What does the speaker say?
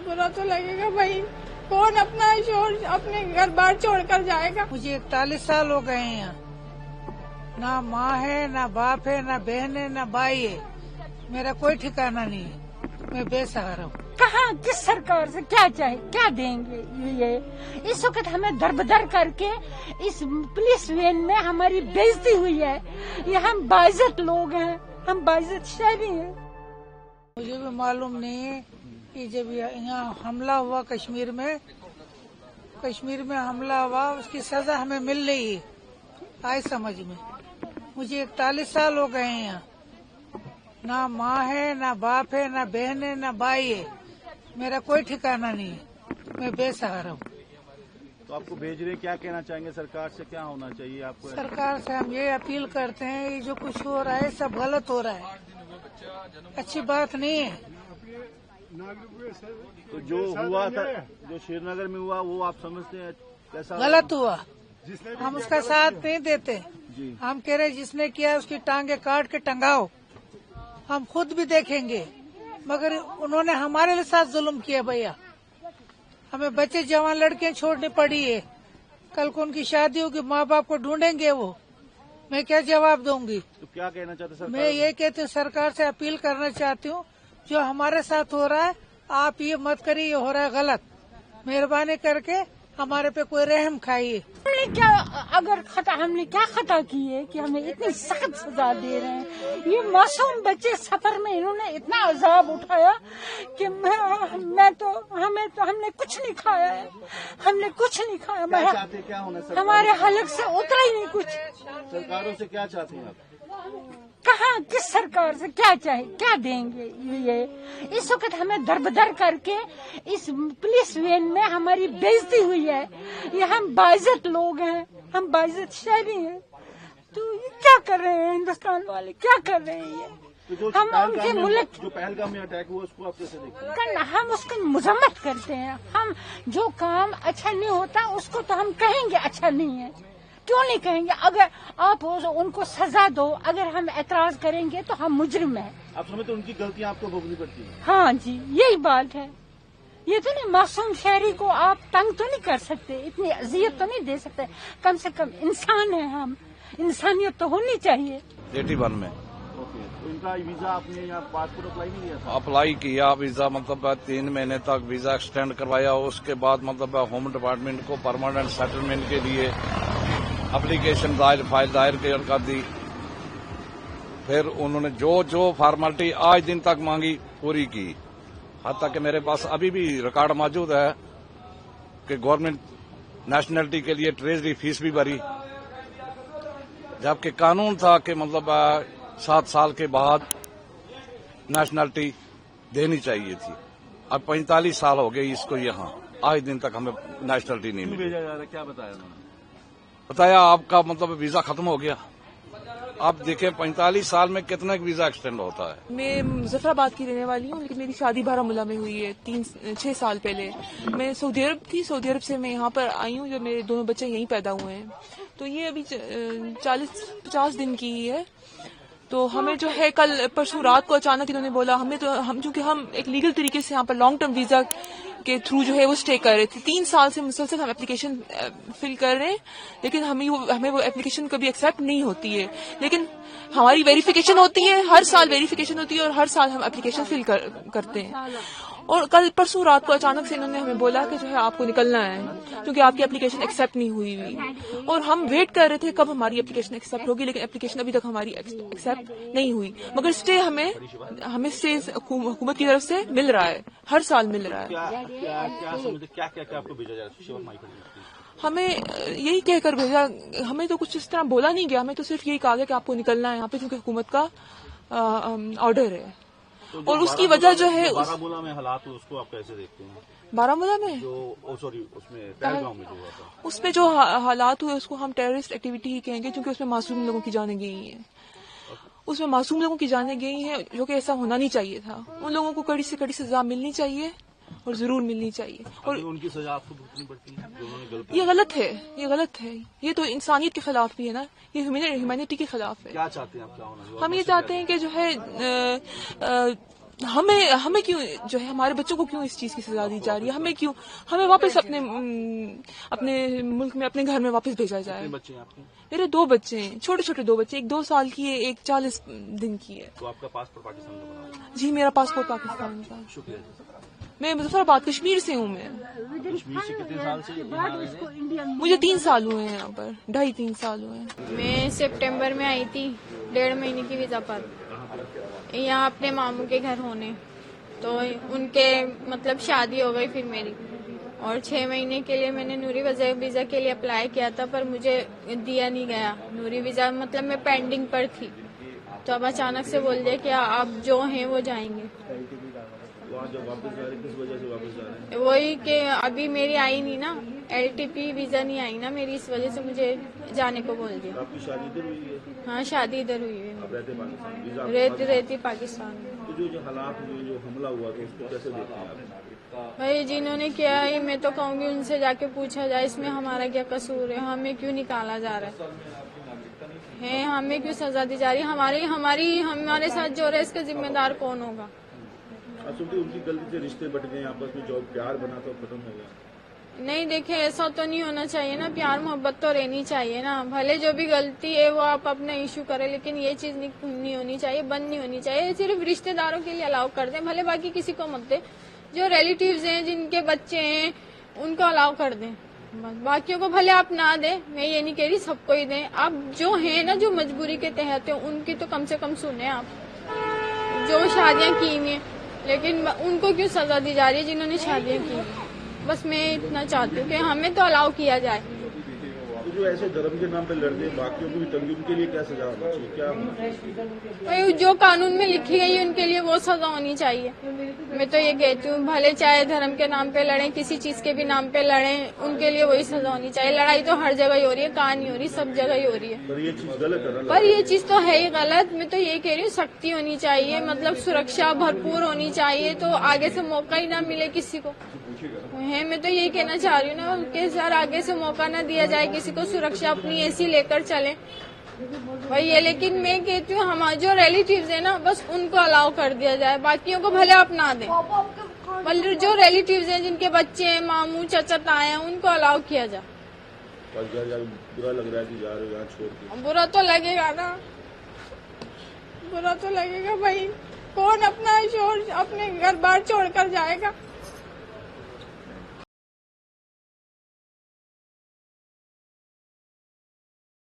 बुरा तो लगेगा भाई, कौन अपना शोर अपने घर बार छोड़ कर जाएगा। मुझे 41 साल हो गए हैं यहाँ, ना माँ है, ना बाप है, ना बहन है, ना भाई है, मेरा कोई ठिकाना नहीं है, मैं बेसहारा हूँ। कहाँ किस सरकार से क्या चाहे, क्या देंगे ये। इस वक्त हमें दरबदर करके इस पुलिस वैन में हमारी बेइज्जती हुई है। ये हम बाइज्जत लोग हैं, हम बाइज्जत शहरी हैं। मुझे भी मालूम नहीं है कि जब यहाँ हमला हुआ कश्मीर में हमला हुआ, उसकी सजा हमें मिल रही है, आए समझ में। मुझे 41 साल हो गए हैं यहाँ, ना माँ है, ना बाप है, ना बहन है, ना भाई है, मेरा कोई ठिकाना नहीं है, मैं बेसहारा हूँ। तो आपको भेज रहे, क्या कहना चाहेंगे सरकार से, क्या होना चाहिए आपको? सरकार से हम ये अपील करते हैं, ये जो कुछ हो रहा है सब गलत हो रहा है, अच्छी बात नहीं है। तो जो हुआ था, जो श्रीनगर में हुआ, वो आप समझते हैं कैसा गलत हुआ, हम उसका साथ नहीं देते। जी। हम कह रहे जिसने किया उसकी टांगे काट के टंगाओ, हम खुद भी देखेंगे, मगर उन्होंने हमारे साथ जुल्म किया भैया। हमें बच्चे जवान लड़कियां छोड़नी पड़ी है, कल को उनकी शादी होगी, माँ बाप को ढूंढेंगे वो, मैं क्या जवाब दूंगी? तो क्या कहना चाहते सरकार? मैं ये कहती हूँ, सरकार से अपील करना चाहती हूँ, जो हमारे साथ हो रहा है आप ये मत करिए, ये हो रहा है गलत, मेहरबानी करके हमारे पे कोई रहम खाइए। हमने क्या हमने क्या खता की है कि हमें इतनी सख्त सजा दे रहे हैं। ये मासूम बच्चे सफर में इन्होंने इतना अजाब उठाया कि हमने कुछ नहीं खाया है, हमने कुछ नहीं खाया। क्या चाहते, क्या होना सरकार? हमारे हलक से उतरा ही नहीं कुछ। सरकारों से क्या चाहते हैं आप? कहाँ किस सरकार से क्या चाहे, क्या देंगे ये। इस वक्त हमें दरबदर करके इस पुलिस वैन में हमारी बेइज्जती हुई है। ये हम बाइज्जत लोग हैं, हम बाइज्जत शहरी हैं। तो ये क्या कर रहे हैं हिंदुस्तान वाले, क्या कर रहे हैं ये? तो हम उनके मुल्क जो पहलगाम में अटैक हुआ उसको आप कैसे देखते हैं? हम उसकी मजम्मत करते हैं। हम जो काम अच्छा नहीं होता उसको तो हम कहेंगे अच्छा नहीं है, क्यों नहीं कहेंगे? अगर आप उनको सजा दो, अगर हम एतराज करेंगे तो हम मुजरिम हैं। आप समझते हैं उनकी गलतियां आपको भोगनी पड़ती है? हाँ जी, यही बात है। ये तो नहीं, मासूम शहरी को आप तंग तो नहीं कर सकते, इतनी अजियत तो नहीं दे सकते। कम से कम इंसान है हम, इंसानियत तो होनी चाहिए। 81 में ओके, तो इनका वीजा आपने यहाँ पासपोर्ट अप्लाई नहीं किया था? अप्लाई किया वीजा, मतलब 3 महीने तक वीजा एक्सटेंड करवाया। उसके बाद मतलब होम डिपार्टमेंट को परमानेंट सेटलमेंट के लिए एप्लीकेशन फाइल दायर कर दी। फिर उन्होंने जो फॉर्मेलिटी आज दिन तक मांगी पूरी की। हत्ता कि मेरे पास अभी भी रिकॉर्ड मौजूद है कि गवर्नमेंट नेशनलिटी के लिए ट्रेजरी फीस भी भरी, जबकि कानून था कि मतलब 7 साल के बाद नेशनलिटी देनी चाहिए थी। अब 45 साल हो गए इसको, यहाँ आज दिन तक हमें नेशनलिटी नहीं मिली। भेजा जा रहा है, क्या बताया उन्होंने? बताया आपका मतलब वीजा खत्म हो गया। आप देखें 45 साल में कितना वीजा एक्सटेंड होता है। मैं मुजफ्फराबाद की रहने वाली हूँ, लेकिन मेरी शादी बारामूला में हुई है 6 साल पहले। मैं सऊदी अरब थी, सऊदी अरब से मैं यहाँ पर आई हूँ जब मेरे दोनों बच्चे यहीं पैदा हुए हैं। तो ये अभी 40-50 दिन की ही है। तो हमें जो है कल परसों रात को अचानक इन्होंने बोला, चूंकि हम एक लीगल तरीके से यहाँ पर लॉन्ग टर्म वीजा के थ्रू जो है वो स्टे कर रहे थे। 3 साल से मुसलसल हम एप्लीकेशन फिल कर रहे हैं, लेकिन हमें वो एप्लीकेशन कभी एक्सेप्ट नहीं होती है। लेकिन हमारी वेरिफिकेशन होती है, हर साल वेरिफिकेशन होती है और हर साल हम एप्लीकेशन फिल करते हैं। और कल परसों रात को अचानक से इन्होंने हमें बोला कि जो है आपको निकलना है क्योंकि आपकी एप्लीकेशन एक्सेप्ट नहीं हुई। और हम वेट कर रहे थे कब हमारी एप्लीकेशन एक्सेप्ट होगी, लेकिन एप्लीकेशन अभी तक हमारी एक्सेप्ट नहीं हुई। मगर स्टे हमें स्टे हुकूमत की तरफ से मिल रहा है, हर साल मिल रहा है। क्या आपको भेजा जा रहा है? हमें यही कहकर भेजा, हमें तो कुछ इस तरह बोला नहीं गया, हमें तो सिर्फ यही कहा गया कि आपको निकलना है यहाँ पे क्योंकि हुकूमत का ऑर्डर है। तो और उसकी वजह जो है बारामूला में हालात उसको आप कैसे देखते हैं? बारामूला में उसमें पहलगाम में जो हुआ था, उसमें जो हालात हुए उसको हम टेररिस्ट एक्टिविटी ही कहेंगे, क्योंकि उसमें मासूम लोगों की जानें गई हैं। उसमें मासूम लोगों की जानें गई हैं, जो कि ऐसा होना नहीं चाहिए था। उन लोगों को कड़ी से कड़ी सजा मिलनी चाहिए और जरूर मिलनी चाहिए। और उनकी सजा आपको भुगतनी पड़ती है जो उन्होंने गलती। ये गलत है, ये गलत है। ये तो इंसानियत के खिलाफ भी है ना, ये ह्यूमैनिटी के खिलाफ है। क्या चाहते हैं आप, क्या होना? हम ये चाहते हैं कि जो है हमें क्यों जो है हमारे बच्चों को क्यों इस चीज की सजा दी जा रही है, हमें वापस अपने मुल्क में अपने घर में वापस भेजा जाए। बच्चे हैं आपके? मेरे 2 बच्चे हैं, छोटे छोटे 2 बच्चे, एक 2 साल की है, एक 40 दिन की है। तो आपका पासपोर्ट पाकिस्तान का बना हुआ है? जी मेरा पासपोर्ट पाकिस्तान का। शुक्रिया जी। मैं मुजफ्फराबाद कश्मीर से हूँ। मैं कश्मीर से कितने साल से यहाँ रह रहे हैं? मुझे 3 साल हुए हैं यहाँ पर, 2.5-3 साल हुए हैं। मैं सितंबर में आई थी 1.5 महीने की वीजा पर, यहाँ अपने मामू के घर होने, तो उनके मतलब शादी हो गई फिर मेरी, और 6 महीने के लिए मैंने नूरी वीजा के लिए अप्लाई किया था, पर मुझे दिया नहीं गया नूरी वीजा, मतलब मैं पेंडिंग पर थी। तो अब अचानक से बोल दिया कि आप जो हैं वो जाएंगे। वहाँ जब वापस जा रहे किस वजह से वापस जा रहे हैं? वही कि अभी मेरी आई नहीं ना, LTP वीजा नहीं आई ना मेरी, इस वजह से मुझे जाने को बोल दिया। आपकी शादी इधर हुई है? हाँ शादी इधर हुई है, आप रहते पाकिस्तान? वीजा रहती पाकिस्तान में। तो जो हालात हुए, जो हमला हुआ तो उसको कैसे देखते हैं आप? भाई जिन्होंने किया है, मैं तो कहूँगी उनसे जाके पूछा जाए इसमें हमारा क्या कसूर है, हमें क्यों निकाला जा रहा है, हमें क्यों सजा दी जा रही है, हमारे साथ जो हो रहा है इसका जिम्मेदार कौन होगा। उनकी गलती से रिश्ते बट गए आपस में, जो प्यार बना तो खत्म हो गया। नहीं देखे, ऐसा तो नहीं होना चाहिए ना, प्यार मोहब्बत तो रहनी चाहिए ना, भले जो भी गलती है वो आप अपना इशू करें, लेकिन ये चीज नहीं होनी चाहिए, बंद नहीं होनी चाहिए। सिर्फ रिश्तेदारों के लिए अलाउ कर दें, भले बाकी किसी को मत दें, जो रिलेटिव्स हैं जिनके बच्चे हैं उनको अलाउ कर दें, बाकियों को भले आप ना दें। मैं ये नहीं कह रही सबको ही दें, आप जो है ना जो मजबूरी के तहत है उनकी तो कम से कम सुने आप, जो शादियां की हुई हैं, लेकिन उनको क्यों सजा दी जा रही है जिन्होंने शादियां की। बस मैं इतना चाहती हूँ कि हमें तो अलाउ किया जाए। तो जो ऐसे धर्म के नाम पे लड़ते हैं, बाकियों को भी तंगी, उनके लिए क्या सजा होनी चाहिए, क्या होना चाहिए? भाई जो कानून में लिखी गई है उनके लिए वो सजा होनी चाहिए। मैं तो ये कहती हूँ भले चाहे धर्म के नाम पे लड़ें, किसी चीज के भी नाम पे लड़ें, उनके लिए वही सजा होनी चाहिए। लड़ाई तो हर जगह ही हो रही है, कहाँ नहीं हो रही, सब जगह ही हो रही है। पर ये चीज गलत है ना? पर ये चीज तो है ही गलत। मैं तो ये कह रही हूँ सख्ती होनी चाहिए, मतलब सुरक्षा भरपूर होनी चाहिए, तो आगे से मौका ही ना मिले किसी को है। मैं तो यही कहना चाह रही हूँ ना कि सर आगे से मौका ना दिया जाए किसी को, सुरक्षा अपनी ऐसी लेकर चले वही है। लेकिन मैं कहती हूँ हमारे जो रिलेटिव्स है ना बस उनको अलाउ कर दिया जाए, बाकियों को भले आप ना दें, मतलब जो रिलेटिव्स हैं जिनके बच्चे हैं, मामू चाचा ताए हैं, उनको अलाउ किया जाए। बुरा लग रहा है कि जा रहे हो यहाँ छोड़ के? बुरा तो लगेगा ना, बुरा तो लगेगा भाई, कौन अपना शोर अपने घर बार छोड़कर जाएगा।